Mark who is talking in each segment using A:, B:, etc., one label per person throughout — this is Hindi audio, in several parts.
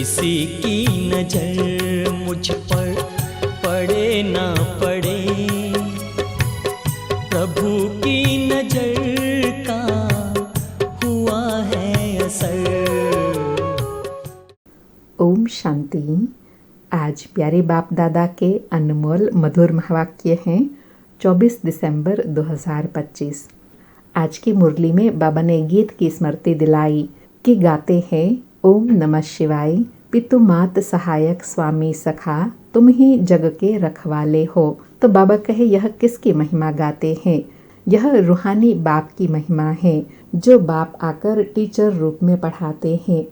A: किसी की नजर मुझ पर पड़े ना पड़े, प्रभु की नजर का हुआ है असर।
B: ओम शांति। आज प्यारे बाप दादा के अनमोल मधुर महावाक्य हैं 24 दिसंबर 2025। आज की मुरली में बाबा ने गीत की स्मृति दिलाई कि गाते हैं ओम नमः शिवाय, पितु मात सहायक स्वामी सखा, तुम ही जग के रखवाले हो। तो बाबा कहे यह किसकी महिमा गाते हैं? यह रूहानी बाप की महिमा है, जो बाप आकर टीचर रूप में पढ़ाते हैं।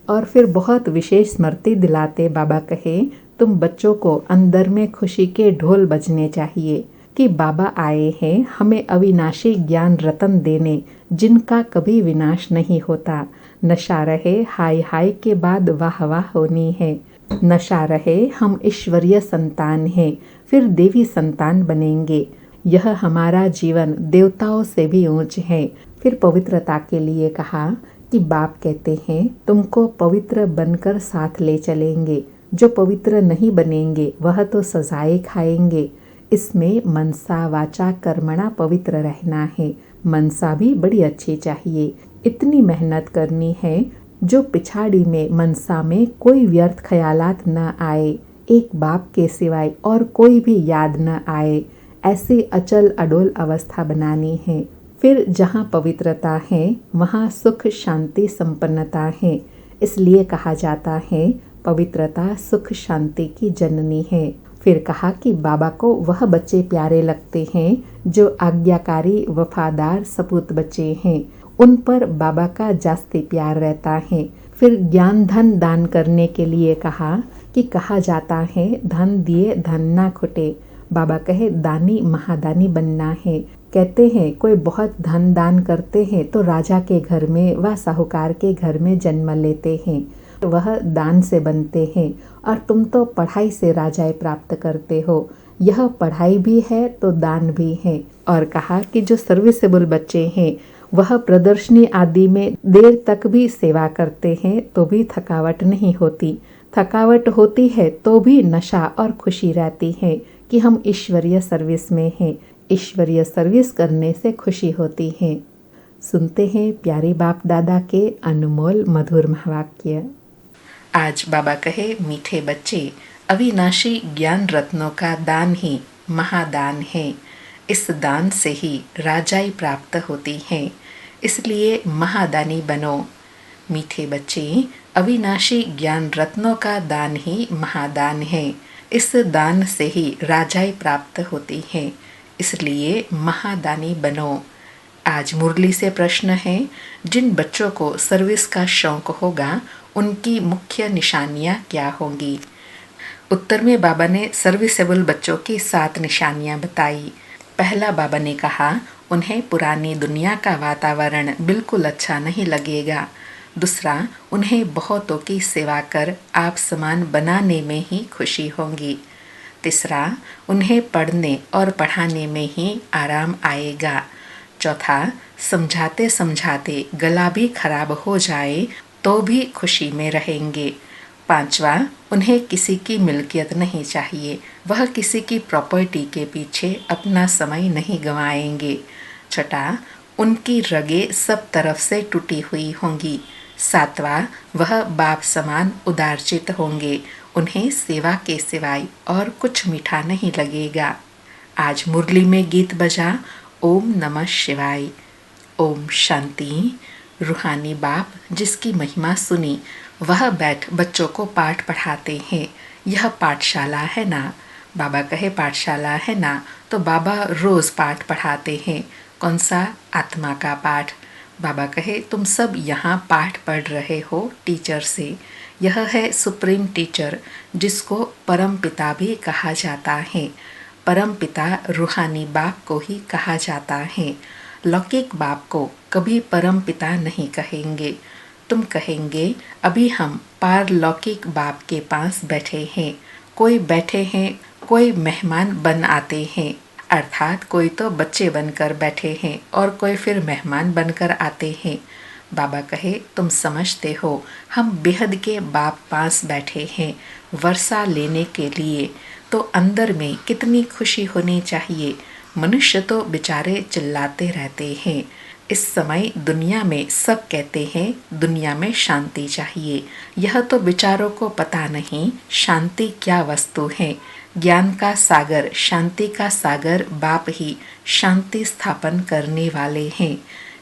B: और फिर बहुत विशेष स्मृति दिलाते बाबा कहे तुम बच्चों को अंदर में खुशी के ढोल बजने चाहिए कि बाबा आए हैं हमें अविनाशी ज्ञान रतन देने, जिनका कभी विनाश नहीं होता। नशा रहे हाय हाय के बाद वाह वाह होनी है। नशा रहे हम ईश्वरीय संतान हैं, फिर देवी संतान बनेंगे। यह हमारा जीवन देवताओं से भी ऊंच है। फिर पवित्रता के लिए कहा कि बाप कहते हैं तुमको पवित्र बनकर साथ ले चलेंगे। जो पवित्र नहीं बनेंगे वह तो सजाएं खाएंगे। इसमें मनसा वाचा कर्मणा पवित्र रहना है। मनसा भी बड़ी अच्छी चाहिए। इतनी मेहनत करनी है जो पिछाड़ी में मनसा में कोई व्यर्थ ख्यालात न आए, एक बाप के सिवाय और कोई भी याद न आए, ऐसी अचल अडोल अवस्था बनानी है। फिर जहाँ पवित्रता है वहाँ सुख शांति संपन्नता है। इसलिए कहा जाता है पवित्रता सुख शांति की जननी है। फिर कहा कि बाबा को वह बच्चे प्यारे लगते हैं जो आज्ञाकारी वफादार सपूत बच्चे हैं। उन पर बाबा का जास्ती प्यार रहता है। फिर ज्ञान धन दान करने के लिए कहा जाता है धन दिए धन ना खुटे। बाबा कहे दानी महादानी बनना है। कहते हैं कोई बहुत धन दान करते हैं तो राजा के घर में व साहूकार के घर में जन्म लेते हैं, वह दान से बनते हैं। और तुम तो पढ़ाई से राजाएं प्राप्त करते हो, यह पढ़ाई भी है तो दान भी है। और कहा कि जो सर्विसेबल बच्चे हैं वह प्रदर्शनी आदि में देर तक भी सेवा करते हैं तो भी थकावट नहीं होती। थकावट होती है तो भी नशा और खुशी रहती है कि हम ईश्वरीय सर्विस में हैं। ईश्वरीय सर्विस करने से खुशी होती है। सुनते हैं प्यारे बाप दादा के अनमोल मधुर महावाक्य। आज बाबा कहे मीठे बच्चे, अविनाशी ज्ञान रत्नों का दान ही महादान है। इस दान से ही राजाई प्राप्त होती है, इसलिए महादानी बनो। मीठे बच्चे, अविनाशी ज्ञान रत्नों का दान ही महादान है। इस दान से ही राजाई प्राप्त होती है, इसलिए महादानी बनो। आज मुरली से प्रश्न है, जिन बच्चों को सर्विस का शौक होगा उनकी मुख्य निशानियां क्या होंगी? उत्तर में बाबा ने सर्विसेबल बच्चों की 7 निशानियां बताई। पहला बाबा ने कहा उन्हें पुरानी दुनिया का वातावरण बिल्कुल अच्छा नहीं लगेगा। दूसरा, उन्हें बहुतों की सेवा कर आप समान बनाने में ही खुशी होगी। तीसरा, उन्हें पढ़ने और पढ़ाने में ही आराम आएगा। चौथा, समझाते समझाते गला भी खराब हो जाए तो भी खुशी में रहेंगे। पांचवा, उन्हें किसी की मिल्कियत नहीं चाहिए, वह किसी की प्रॉपर्टी के पीछे अपना समय नहीं गंवाएंगे। छठा, उनकी रगें सब तरफ से टूटी हुई होंगी। सातवां, वह बाप समान उदारचित होंगे, उन्हें सेवा के सिवाय और कुछ मीठा नहीं लगेगा। आज मुरली में गीत बजा ओम नमः शिवाय। ओम शांति। रूहानी बाप जिसकी महिमा सुनी वह बैठ बच्चों को पाठ पढ़ाते हैं। यह पाठशाला है ना? बाबा कहे पाठशाला है ना, तो बाबा रोज पाठ पढ़ाते हैं। कौन सा? आत्मा का पाठ। बाबा कहे तुम सब यहाँ पाठ पढ़ रहे हो टीचर से। यह है सुप्रीम टीचर, जिसको परम पिता भी कहा जाता है। परम पिता रूहानी बाप को ही कहा जाता है। लौकिक बाप को कभी परम पिता नहीं कहेंगे। तुम कहेंगे अभी हम पारलौकिक बाप के पास बैठे हैं। कोई बैठे हैं, कोई मेहमान बन आते हैं, अर्थात कोई तो बच्चे बनकर बैठे हैं और कोई फिर मेहमान बनकर आते हैं। बाबा कहे, तुम समझते हो हम बेहद के बाप पास बैठे हैं वर्षा लेने के लिए, तो अंदर में कितनी खुशी होनी चाहिए। मनुष्य तो बेचारे चिल्लाते रहते हैं। इस समय दुनिया में सब कहते हैं दुनिया में शांति चाहिए। यह तो बेचारों को पता नहीं शांति क्या वस्तु है। ज्ञान का सागर, शांति का सागर बाप ही शांति स्थापन करने वाले हैं।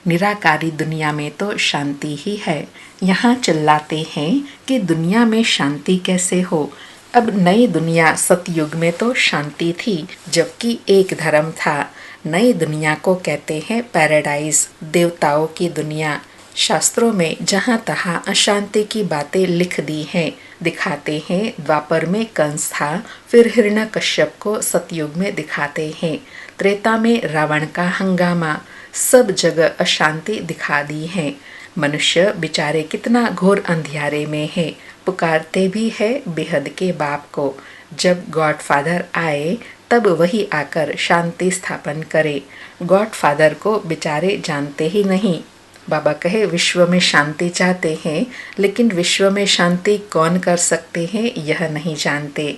B: निराकारी दुनिया में तो शांति ही है। यहाँ चिल्लाते हैं कि दुनिया में शांति कैसे हो। अब नई दुनिया, सतयुग में तो शांति थी, जबकि एक धर्म था। नई दुनिया को कहते हैं पैराडाइज, देवताओं की दुनिया। शास्त्रों में जहाँ तहाँ अशांति की बातें लिख दी हैं। दिखाते हैं द्वापर में कंस था, फिर हिरण्यकश्यप को सतयुग में दिखाते हैं। त्रेता में रावण का हंगामा, सब जगह अशांति दिखा दी है। मनुष्य बेचारे कितना घोर अंधियारे में है, पुकारते भी है बेहद के बाप को। जब गॉडफादर आए तब वही आकर शांति स्थापन करे। गॉडफादर को बेचारे जानते ही नहीं। बाबा कहे, विश्व में शांति चाहते हैं, लेकिन विश्व में शांति कौन कर सकते हैं यह नहीं जानते।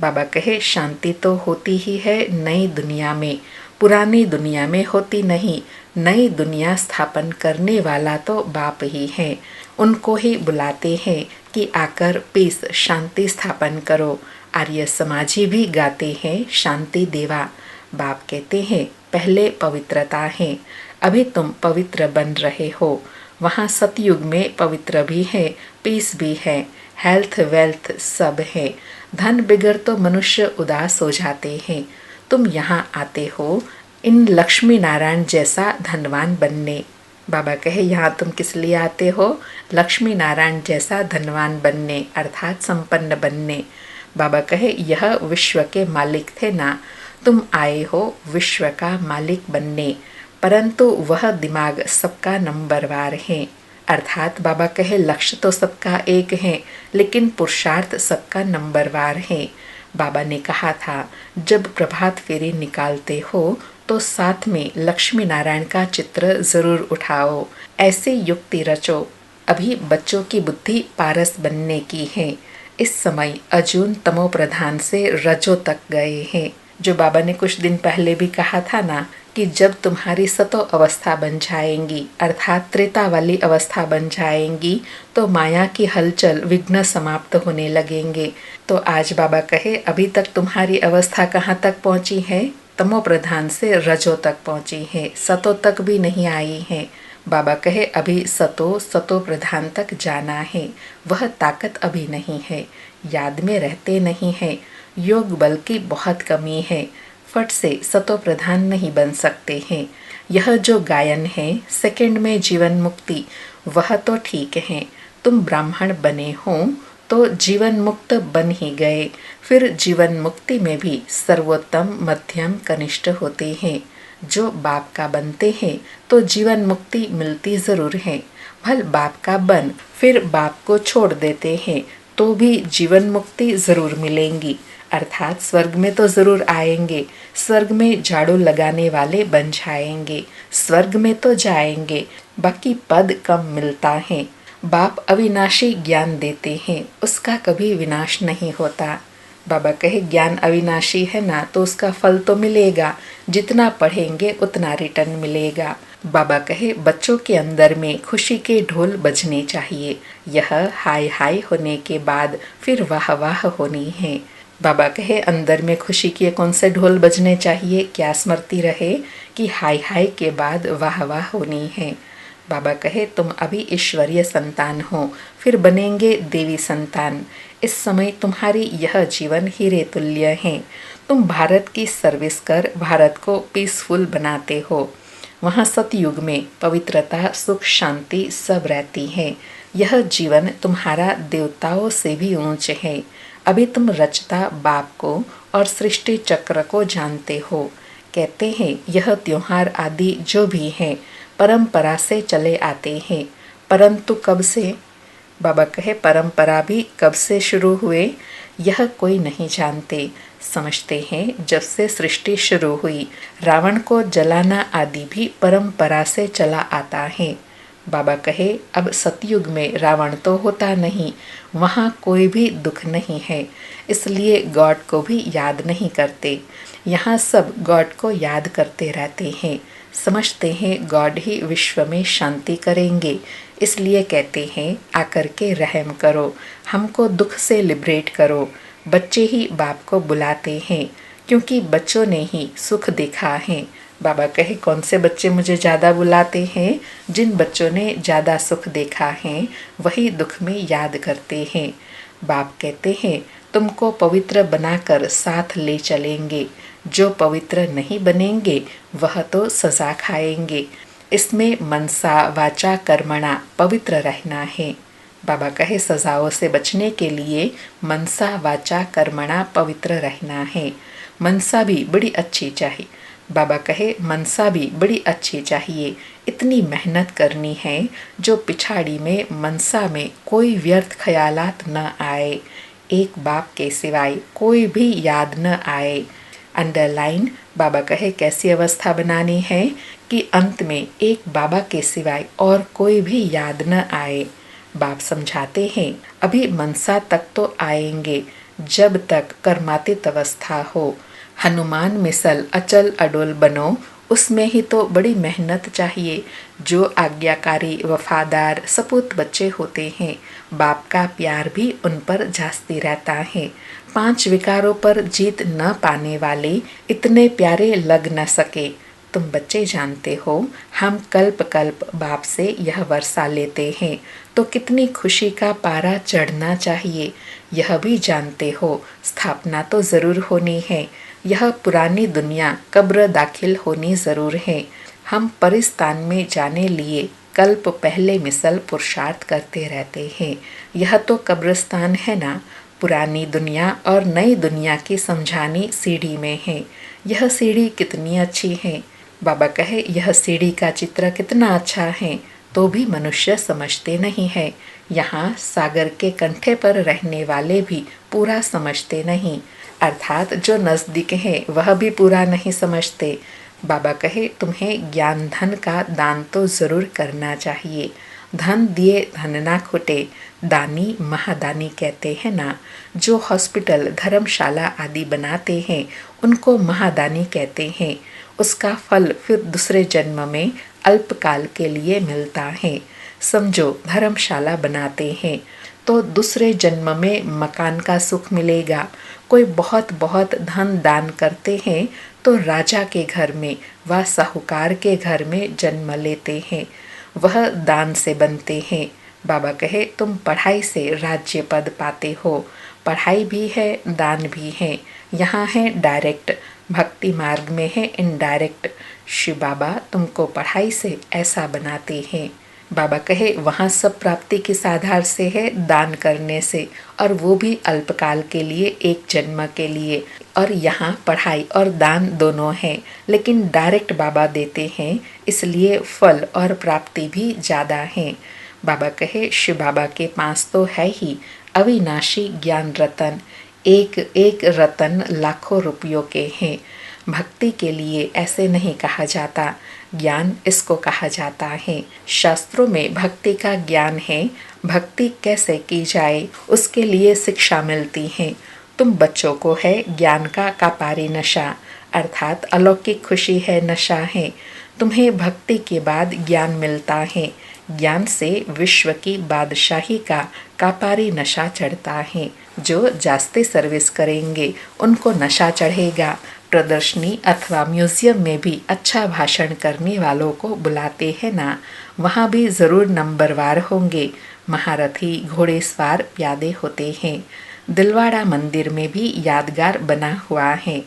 B: बाबा कहे, शांति तो होती ही है नई दुनिया में, पुरानी दुनिया में होती नहीं। नई दुनिया स्थापन करने वाला तो बाप ही है। उनको ही बुलाते हैं कि आकर पीस, शांति स्थापन करो। आर्य समाजी भी गाते हैं शांति देवा। बाप कहते हैं पहले पवित्रता है, अभी तुम पवित्र बन रहे हो। वहाँ सतयुग में पवित्र भी है, पीस भी है, हेल्थ वेल्थ सब है। धन बिगड़ तो मनुष्य उदास हो जाते हैं। तुम यहाँ आते हो इन लक्ष्मी नारायण जैसा धनवान बनने। बाबा कहे, यहाँ तुम किस लिए आते हो? लक्ष्मी नारायण जैसा धनवान बनने, अर्थात संपन्न बनने। बाबा कहे, यह विश्व के मालिक थे ना, तुम आए हो विश्व का मालिक बनने, परंतु वह दिमाग सबका नंबरवार है। अर्थात बाबा कहे, लक्ष्य तो सबका एक है, लेकिन पुरुषार्थ सबका नंबरवार है। बाबा ने कहा था, जब प्रभात फेरी निकालते हो तो साथ में लक्ष्मी नारायण का चित्र जरूर उठाओ, ऐसे युक्ति रचो। अभी बच्चों की बुद्धि पारस बनने की है। इस समय अर्जुन तमो प्रधान से रजो तक गए हैं। जो बाबा ने कुछ दिन पहले भी कहा था ना कि जब तुम्हारी सतो अवस्था बन जाएंगी, अर्थात त्रेता वाली अवस्था बन जाएंगी, तो माया की हलचल, विघ्न समाप्त होने लगेंगे। तो आज बाबा कहे, अभी तक तुम्हारी अवस्था कहाँ तक पहुँची है? तमो प्रधान से रजो तक पहुँची है, सतो तक भी नहीं आई है। बाबा कहे, अभी सतो प्रधान तक जाना है। वह ताकत अभी नहीं है, याद में रहते नहीं है, योग बल की बहुत कमी है, फट से सतो प्रधान नहीं बन सकते हैं। यह जो गायन है सेकंड में जीवन मुक्ति, वह तो ठीक है। तुम ब्राह्मण बने हो तो जीवन मुक्त बन ही गए। फिर जीवन मुक्ति में भी सर्वोत्तम, मध्यम, कनिष्ठ होते हैं। जो बाप का बनते हैं तो जीवन मुक्ति मिलती जरूर है। भल बाप का बन फिर बाप को छोड़ देते हैं तो भी जीवन मुक्ति जरूर मिलेंगी, अर्थात स्वर्ग में तो जरूर आएंगे। स्वर्ग में झाड़ू लगाने वाले बन जाएंगे, स्वर्ग में तो जाएंगे, बाकी पद कम मिलता है। बाप अविनाशी ज्ञान देते हैं, उसका कभी विनाश नहीं होता। बाबा कहे, ज्ञान अविनाशी है ना, तो उसका फल तो मिलेगा, जितना पढ़ेंगे उतना रिटर्न मिलेगा। बाबा कहे, बच्चों के अंदर में खुशी के ढोल बजने चाहिए। यह हाय हाय होने के बाद फिर वाह वाह होनी है। बाबा कहे, अंदर में खुशी के कौन से ढोल बजने चाहिए? क्या स्मृति रहे कि हाय हाय के बाद वाह वाह होनी है। बाबा कहे, तुम अभी ईश्वरीय संतान हो, फिर बनेंगे देवी संतान। इस समय तुम्हारी यह जीवन हीरे तुल्य है। तुम भारत की सर्विस कर भारत को पीसफुल बनाते हो। वहाँ सतयुग में पवित्रता, सुख, शांति सब रहती है। यह जीवन तुम्हारा देवताओं से भी ऊंच है। अभी तुम रचता बाप को और सृष्टि चक्र को जानते हो। कहते हैं यह त्योहार आदि जो भी है परंपरा से चले आते हैं, परंतु कब से? बाबा कहे, परंपरा भी कब से शुरू हुए यह कोई नहीं जानते। समझते हैं जब से सृष्टि शुरू हुई। रावण को जलाना आदि भी परंपरा से चला आता है। बाबा कहे, अब सतयुग में रावण तो होता नहीं, वहाँ कोई भी दुख नहीं है, इसलिए गॉड को भी याद नहीं करते। यहाँ सब गॉड को याद करते रहते हैं, समझते हैं गॉड ही विश्व में शांति करेंगे, इसलिए कहते हैं आकर के रहम करो, हमको दुख से लिबरेट करो। बच्चे ही बाप को बुलाते हैं, क्योंकि बच्चों ने ही सुख देखा है। बाबा कहे, कौन से बच्चे मुझे ज़्यादा बुलाते हैं? जिन बच्चों ने ज़्यादा सुख देखा है वही दुख में याद करते हैं। बाप कहते हैं, तुमको पवित्र बनाकर साथ ले चलेंगे, जो पवित्र नहीं बनेंगे वह तो सजा खाएंगे। इसमें मनसा वाचा कर्मणा पवित्र रहना है। बाबा कहे, सजाओं से बचने के लिए मनसा वाचा कर्मणा पवित्र रहना है। मनसा भी बड़ी अच्छी चाहिए। बाबा कहे, मनसा भी बड़ी अच्छी चाहिए, इतनी मेहनत करनी है जो पिछाड़ी में मनसा में कोई व्यर्थ ख्यालात न आए, एक बाप के सिवाय कोई भी याद न आए। अंडरलाइन, बाबा कहे, कैसी अवस्था बनानी है कि अंत में एक बाबा के सिवाय और कोई भी याद न आए। बाप समझाते हैं, अभी मनसा तक तो आएंगे जब तक कर्मातीत अवस्था हो। हनुमान मिसल अचल अडोल बनो, उसमें ही तो बड़ी मेहनत चाहिए। जो आज्ञाकारी वफादार सपूत बच्चे होते हैं, बाप का प्यार भी उन पर जास्ती रहता है। 5 विकारों पर जीत न पाने वाले इतने प्यारे लग न सके। तुम बच्चे जानते हो, हम कल्प कल्प बाप से यह वर्षा लेते हैं, तो कितनी खुशी का पारा चढ़ना चाहिए। यह भी जानते हो, स्थापना तो जरूर होनी है। यह पुरानी दुनिया कब्र दाखिल होनी जरूर है। हम परिस्तान में जाने लिए कल्प पहले मिसल पुरुषार्थ करते रहते हैं। यह तो कब्रिस्तान है ना। पुरानी दुनिया और नई दुनिया की समझानी सीढ़ी में है। यह सीढ़ी कितनी अच्छी है। बाबा कहे, यह सीढ़ी का चित्र कितना अच्छा है, तो भी मनुष्य समझते नहीं है। यहाँ सागर के कंठे पर रहने वाले भी पूरा समझते नहीं, अर्थात जो नजदीक है वह भी पूरा नहीं समझते। बाबा कहे, तुम्हें ज्ञान धन का दान तो जरूर करना चाहिए। धन दिए धन ना खुटे, दानी महादानी कहते हैं ना। जो हॉस्पिटल धर्मशाला आदि बनाते हैं उनको महादानी कहते हैं। उसका फल फिर दूसरे जन्म में अल्पकाल के लिए मिलता है। समझो, धर्मशाला बनाते हैं तो दूसरे जन्म में मकान का सुख मिलेगा। कोई बहुत बहुत धन दान करते हैं तो राजा के घर में व साहूकार के घर में जन्म लेते हैं, वह दान से बनते हैं। बाबा कहे, तुम पढ़ाई से राज्य पद पाते हो। पढ़ाई भी है, दान भी है। यहाँ है डायरेक्ट, भक्ति मार्ग में है इनडायरेक्ट। शिव बाबा तुमको पढ़ाई से ऐसा बनाते हैं। बाबा कहे, वहाँ सब प्राप्ति किस आधार से है? दान करने से, और वो भी अल्पकाल के लिए, एक जन्म के लिए। और यहाँ पढ़ाई और दान दोनों हैं, लेकिन डायरेक्ट बाबा देते हैं, इसलिए फल और प्राप्ति भी ज़्यादा हैं। बाबा कहे, शिव बाबा के पास तो है ही अविनाशी ज्ञान रतन, एक एक रतन लाखों रुपयों के हैं। भक्ति के लिए ऐसे नहीं कहा जाता, ज्ञान इसको कहा जाता है। शास्त्रों में भक्ति का ज्ञान है, भक्ति कैसे की जाए उसके लिए शिक्षा मिलती है। तुम बच्चों को है ज्ञान का कापारी नशा, अर्थात अलौकिक खुशी है, नशा है। तुम्हें भक्ति के बाद ज्ञान मिलता है। ज्ञान से विश्व की बादशाही का कापारी नशा चढ़ता है। जो जास्ती सर्विस करेंगे उनको नशा चढ़ेगा। प्रदर्शनी अथवा म्यूजियम में भी अच्छा भाषण करने वालों को बुलाते हैं ना, वहाँ भी जरूर नंबरवार होंगे। महारथी घोड़ेसवार प्यादे होते हैं। दिलवाड़ा मंदिर में भी यादगार बना हुआ है।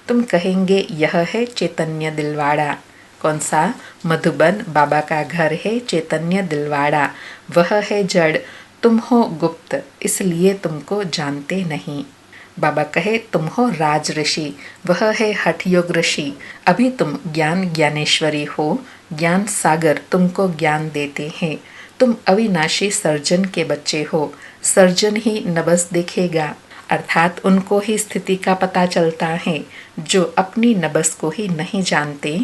B: तुम कहेंगे यह है चैतन्य दिलवाड़ा। कौन सा? मधुबन बाबा का घर है चैतन्य दिलवाड़ा। वह है जड़, तुम हो गुप्त, इसलिए तुमको जानते नहीं। बाबा कहे, तुम हो राज ऋषि, वह है हठ योग ऋषि। अभी तुम ज्ञान ज्ञानेश्वरी हो, ज्ञान सागर तुमको ज्ञान देते हैं। तुम अविनाशी सर्जन के बच्चे हो। सर्जन ही नबस देखेगा, अर्थात उनको ही स्थिति का पता चलता है। जो अपनी नबस को ही नहीं जानते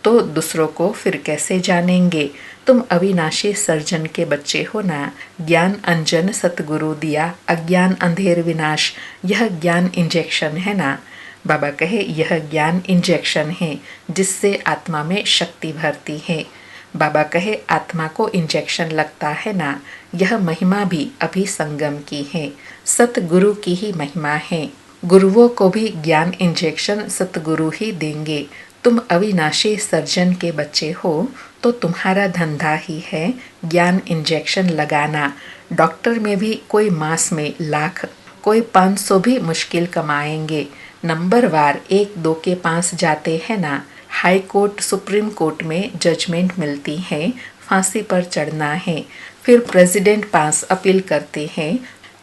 B: तो दूसरों को फिर कैसे जानेंगे। तुम अविनाशी सर्जन के बच्चे हो ना। ज्ञान अंजन सतगुरु दिया, अज्ञान अंधेर विनाश, यह ज्ञान इंजेक्शन है ना। बाबा कहे यह ज्ञान इंजेक्शन है जिससे आत्मा में शक्ति भरती है। बाबा कहे आत्मा को इंजेक्शन लगता है ना, यह महिमा भी अभी संगम की है, सतगुरु की ही महिमा है। गुरुओं को भी ज्ञान इंजेक्शन सतगुरु ही देंगे। तुम अविनाशी सर्जन के बच्चे हो तो तुम्हारा धंधा ही है ज्ञान इंजेक्शन लगाना। डॉक्टर में भी कोई मास में लाख, कोई 500 भी मुश्किल कमाएंगे। नंबर वार 1-2 के पास जाते हैं ना। हाई कोर्ट सुप्रीम कोर्ट में जजमेंट मिलती है, फांसी पर चढ़ना है। फिर प्रेसिडेंट पास अपील करते हैं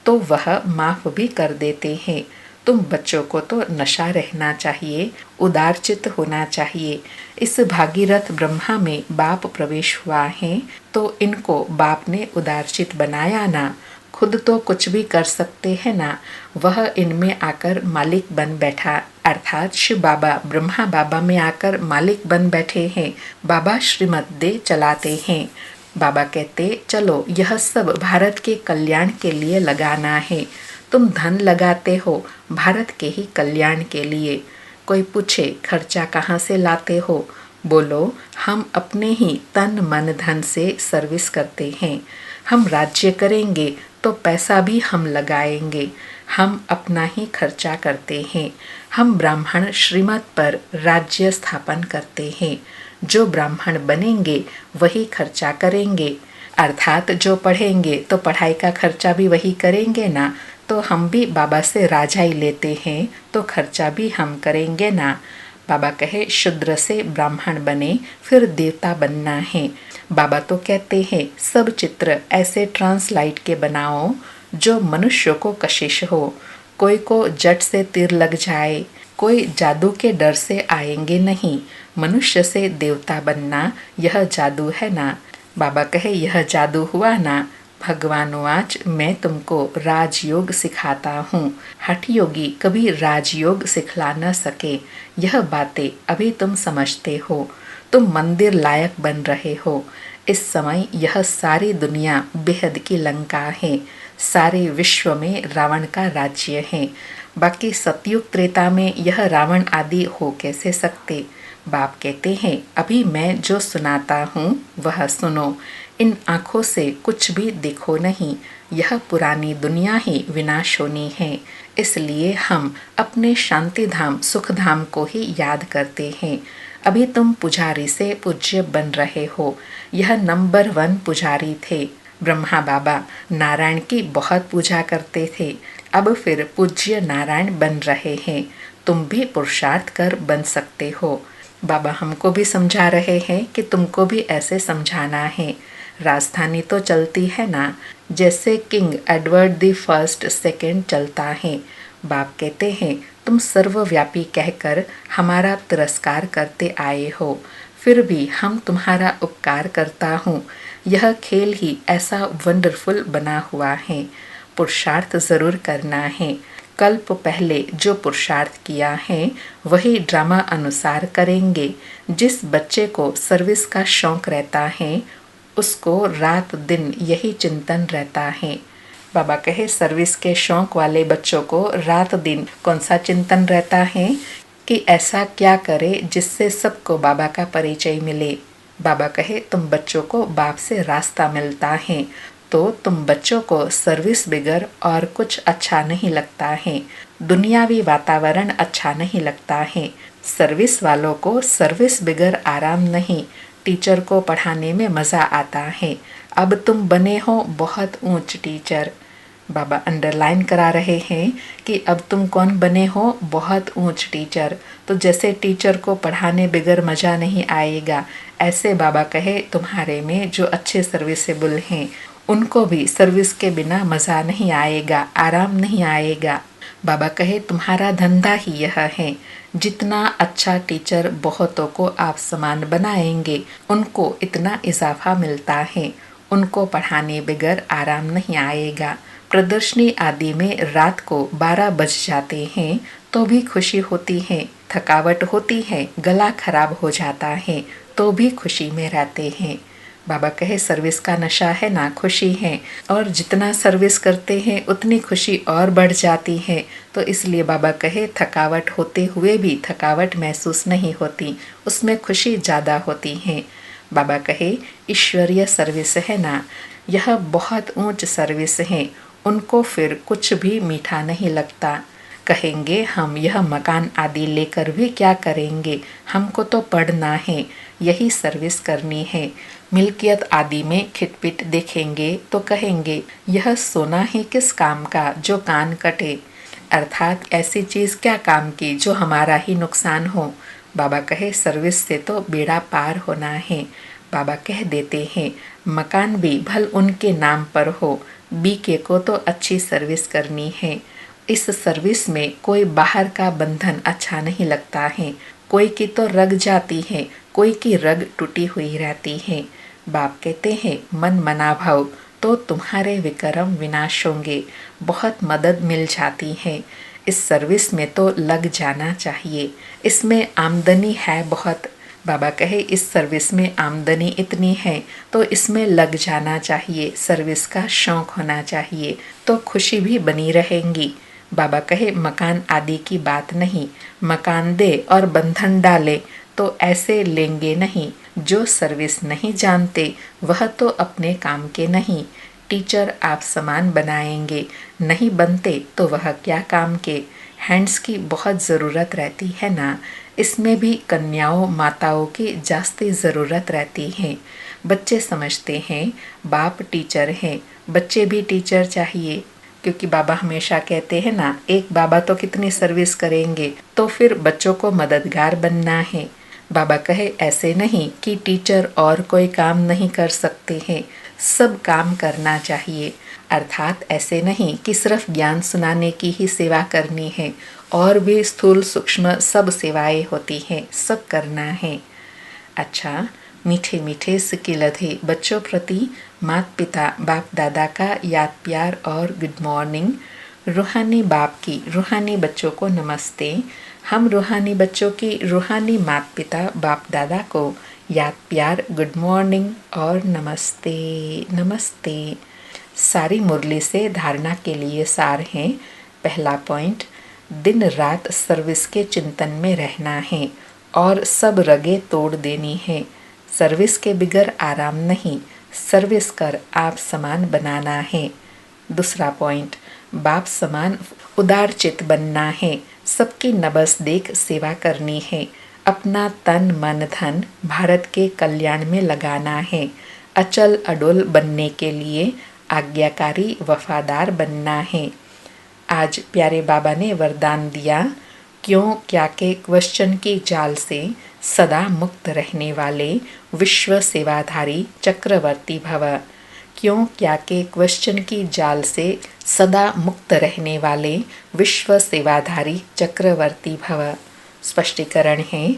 B: तो वह माफ भी कर देते हैं। तुम बच्चों को तो नशा रहना चाहिए, उदारचित होना चाहिए। इस भागीरथ ब्रह्मा में बाप प्रवेश हुआ है तो इनको बाप ने उदारचित बनाया ना। खुद तो कुछ भी कर सकते हैं ना, वह इनमें आकर मालिक बन बैठा, अर्थात शिव बाबा ब्रह्मा बाबा में आकर मालिक बन बैठे हैं। बाबा श्रीमत दे चलाते हैं। बाबा कहते चलो यह सब भारत के कल्याण के लिए लगाना है। तुम धन लगाते हो भारत के ही कल्याण के लिए। कोई पूछे खर्चा कहाँ से लाते हो, बोलो हम अपने ही तन मन धन से सर्विस करते हैं। हम राज्य करेंगे तो पैसा भी हम लगाएंगे, हम अपना ही खर्चा करते हैं। हम ब्राह्मण श्रीमत पर राज्य स्थापन करते हैं। जो ब्राह्मण बनेंगे वही खर्चा करेंगे, अर्थात जो पढ़ेंगे तो पढ़ाई का खर्चा भी वही करेंगे ना। तो हम भी बाबा से राजा ही लेते हैं तो खर्चा भी हम करेंगे ना। बाबा कहे शूद्र से ब्राह्मण बने फिर देवता बनना है। बाबा तो कहते हैं सब चित्र ऐसे ट्रांसलाइट के बनाओ जो मनुष्य को कशिश हो। कोई को जट से तीर लग जाए, कोई जादू के डर से आएंगे नहीं। मनुष्य से देवता बनना यह जादू है ना। बाबा कहे यह जादू हुआ ना। भगवान आज मैं तुमको राजयोग सिखाता हूँ। हठ योगी कभी राजयोग सिखला न सके। यह बातें अभी तुम समझते हो। तुम मंदिर लायक बन रहे हो। इस समय यह सारी दुनिया बेहद की लंका है। सारे विश्व में रावण का राज्य है। बाकी सतयुग त्रेता में यह रावण आदि हो कैसे सकते। बाप कहते हैं अभी मैं जो सुनाता हूँ वह सुनो। इन आँखों से कुछ भी देखो नहीं। यह पुरानी दुनिया ही विनाश होनी है। इसलिए हम अपने शांति धाम सुख धाम को ही याद करते हैं। अभी तुम पुजारी से पूज्य बन रहे हो। यह नंबर 1 पुजारी थे। ब्रह्मा बाबा नारायण की बहुत पूजा करते थे। अब फिर पूज्य नारायण बन रहे हैं। तुम भी पुरुषार्थ कर बन सकते हो। बाबा हमको भी समझा रहे हैं कि तुमको भी ऐसे समझाना है। राजधानी तो चलती है ना, जैसे king Edward the first second चलता है। बाप कहते हैं तुम सर्वव्यापी कहकर हमारा तिरस्कार करते आए हो, फिर भी हम तुम्हारा उपकार करता हूँ। यह खेल ही ऐसा वंडरफुल बना हुआ है। पुरुषार्थ जरूर करना है। कल्प पहले जो पुरुषार्थ किया है वही ड्रामा अनुसार करेंगे। जिस बच्चे को सर्विस का शौक रहता है उसको रात दिन यही चिंतन रहता है। बाबा कहे सर्विस के शौक वाले बच्चों को रात दिन कौन सा चिंतन रहता है कि ऐसा क्या करे जिससे सबको बाबा का परिचय मिले। बाबा कहे तुम बच्चों को बाप से रास्ता मिलता है तो तुम बच्चों को सर्विस बिगर और कुछ अच्छा नहीं लगता है। दुनियावी वातावरण अच्छा नहीं लगता है। सर्विस वालों को सर्विस बिगर आराम नहीं। टीचर को पढ़ाने में मज़ा आता है। अब तुम बने हो बहुत ऊंच टीचर। बाबा अंडरलाइन करा रहे हैं कि अब तुम कौन बने हो, बहुत ऊंच टीचर। तो जैसे टीचर को पढ़ाने बिगर मज़ा नहीं आएगा, ऐसे बाबा कहे तुम्हारे में जो अच्छे सर्विसेबल हैं उनको भी सर्विस के बिना मज़ा नहीं आएगा, आराम नहीं आएगा। बाबा कहे तुम्हारा धंधा ही यह है। जितना अच्छा टीचर बहुतों को आप समान बनाएंगे उनको इतना इजाफा मिलता है। उनको पढ़ाने बगैर आराम नहीं आएगा। प्रदर्शनी आदि में रात को 12 बज जाते हैं तो भी खुशी होती है। थकावट होती है, गला खराब हो जाता है, तो भी खुशी में रहते हैं। बाबा कहे सर्विस का नशा है ना खुशी है, और जितना सर्विस करते हैं उतनी खुशी और बढ़ जाती है। तो इसलिए बाबा कहे थकावट होते हुए भी थकावट महसूस नहीं होती, उसमें खुशी ज़्यादा होती है। बाबा कहे ईश्वरीय सर्विस है ना, यह बहुत ऊंच सर्विस है, उनको फिर कुछ भी मीठा नहीं लगता। कहेंगे हम यह मकान आदि लेकर भी क्या करेंगे, हमको तो पढ़ना है, यही सर्विस करनी है। मिल्कियत आदि में खिटपिट देखेंगे तो कहेंगे यह सोना ही किस काम का जो कान कटे, अर्थात ऐसी चीज़ क्या काम की जो हमारा ही नुकसान हो। बाबा कहे सर्विस से तो बेड़ा पार होना है। बाबा कह देते हैं मकान भी भल उनके नाम पर हो, बीके को तो अच्छी सर्विस करनी है। इस सर्विस में कोई बाहर का बंधन अच्छा नहीं लगता है, कोई की तो रग जाती है, कोई की रग टूटी हुई रहती है। बाप कहते हैं मन मना भाव तो तुम्हारे विक्रम विनाश होंगे, बहुत मदद मिल जाती है। इस सर्विस में तो लग जाना चाहिए, इसमें आमदनी है बहुत। बाबा कहे इस सर्विस में आमदनी इतनी है तो इसमें लग जाना चाहिए, सर्विस का शौक होना चाहिए, तो खुशी भी बनी रहेंगी। बाबा कहे मकान आदि की बात नहीं, मकान दे और बंधन डाले तो ऐसे लेंगे नहीं। जो सर्विस नहीं जानते वह तो अपने काम के नहीं। टीचर आप समान बनाएंगे, नहीं बनते तो वह क्या काम के। हैंड्स की बहुत ज़रूरत रहती है ना, इसमें भी कन्याओं माताओं की जास्ती ज़रूरत रहती है। बच्चे समझते हैं बाप टीचर हैं, बच्चे भी टीचर चाहिए, क्योंकि बाबा हमेशा कहते हैं ना एक बाबा तो कितनी सर्विस करेंगे, तो फिर बच्चों को मददगार बनना है। बाबा कहे ऐसे नहीं कि टीचर और कोई काम नहीं कर सकते हैं, सब काम करना चाहिए। अर्थात ऐसे नहीं कि सिर्फ ज्ञान सुनाने की ही सेवा करनी है, और भी स्थूल सूक्ष्म सब सेवाएं होती हैं, सब करना है। अच्छा, मीठे मीठे सिकिलधे बच्चों प्रति माता पिता बाप दादा का याद प्यार और गुड मॉर्निंग। रूहानी बाप की रूहानी बच्चों को नमस्ते। हम रूहानी बच्चों की रूहानी माता पिता बाप दादा को याद प्यार गुड मॉर्निंग और नमस्ते नमस्ते। सारी मुरली से धारणा के लिए सार हैं। पहला पॉइंट, दिन रात सर्विस के चिंतन में रहना है और सब रगे तोड़ देनी है। सर्विस के बिगर आराम नहीं, सर्विस कर आप समान बनाना है। दूसरा पॉइंट, बाप समान उदार चित बनना है, सबकी नबस देख सेवा करनी है, अपना तन मन धन भारत के कल्याण में लगाना है। अचल अडोल बनने के लिए आज्ञाकारी वफादार बनना है। आज प्यारे बाबा ने वरदान दिया, क्यों क्या के क्वेश्चन की जाल से सदा मुक्त रहने वाले विश्व सेवाधारी चक्रवर्ती भव। क्यों क्या के क्वेश्चन की जाल से सदा मुक्त रहने वाले विश्व सेवाधारी चक्रवर्ती भव। स्पष्टीकरण है,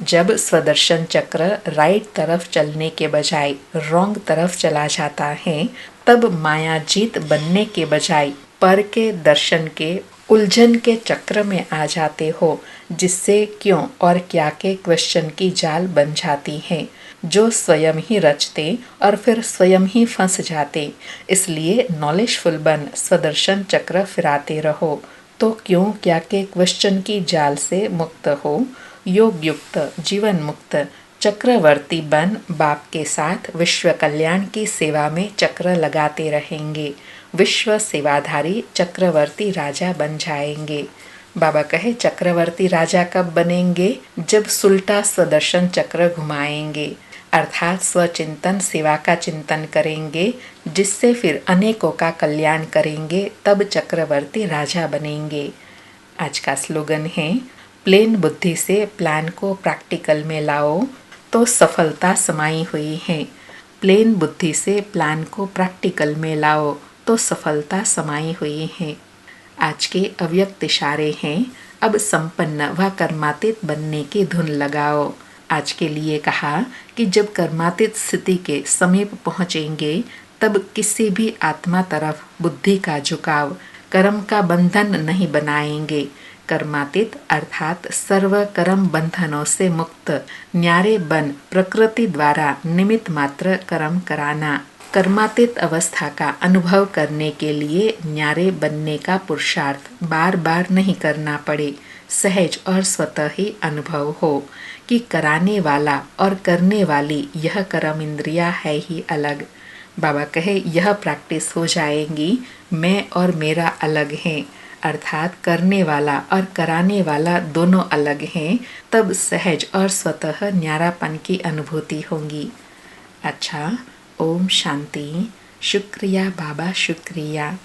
B: जब स्वदर्शन चक्र राइट तरफ चलने के बजाय रॉन्ग तरफ चला जाता है, तब मायाजीत बनने के बजाय पर के दर्शन के उलझन के चक्र में आ जाते हो, जिससे क्यों और क्या के क्वेश्चन की जाल बन जाती है, जो स्वयं ही रचते और फिर स्वयं ही फंस जाते। इसलिए नॉलेजफुल बन स्वदर्शन चक्र फिराते रहो, तो क्यों क्या के क्वेश्चन की जाल से मुक्त हो। योग युक्त जीवन मुक्त चक्रवर्ती बन बाप के साथ विश्व कल्याण की सेवा में चक्र लगाते रहेंगे, विश्व सेवाधारी चक्रवर्ती राजा बन जाएंगे। बाबा कहे चक्रवर्ती राजा कब बनेंगे, जब सुल्टा स्वदर्शन चक्र घुमाएंगे, अर्थात स्वचिंतन सेवा का चिंतन करेंगे, जिससे फिर अनेकों का कल्याण करेंगे, तब चक्रवर्ती राजा बनेंगे। आज का स्लोगन है, प्लेन बुद्धि से प्लान को प्रैक्टिकल में लाओ तो सफलता समाई हुई है। प्लेन बुद्धि से प्लान को प्रैक्टिकल में लाओ तो सफलता समाई हुई है। आज के अव्यक्त इशारे हैं, अब संपन्न व कर्मातीत बनने की धुन लगाओ। आज के लिए कहा कि जब कर्मातीत स्थिति के समीप पहुँचेंगे, तब किसी भी आत्मा तरफ बुद्धि का झुकाव कर्म का बंधन नहीं बनाएंगे। कर्मातीत अर्थात सर्व कर्म बंधनों से मुक्त न्यारे बन प्रकृति द्वारा निमित्त मात्र कर्म कराना। कर्मातीत अवस्था का अनुभव करने के लिए न्यारे बनने का पुरुषार्थ बार बार नहीं करना पड़े, सहज और स्वतः ही अनुभव हो कि कराने वाला और करने वाली यह कर्म इंद्रिया है ही अलग। बाबा कहे यह प्रैक्टिस हो जाएंगी, मैं और मेरा अलग हैं, अर्थात करने वाला और कराने वाला दोनों अलग हैं, तब सहज और स्वतः न्यारापन की अनुभूति होगी। अच्छा, ओम शांति। शुक्रिया बाबा, शुक्रिया।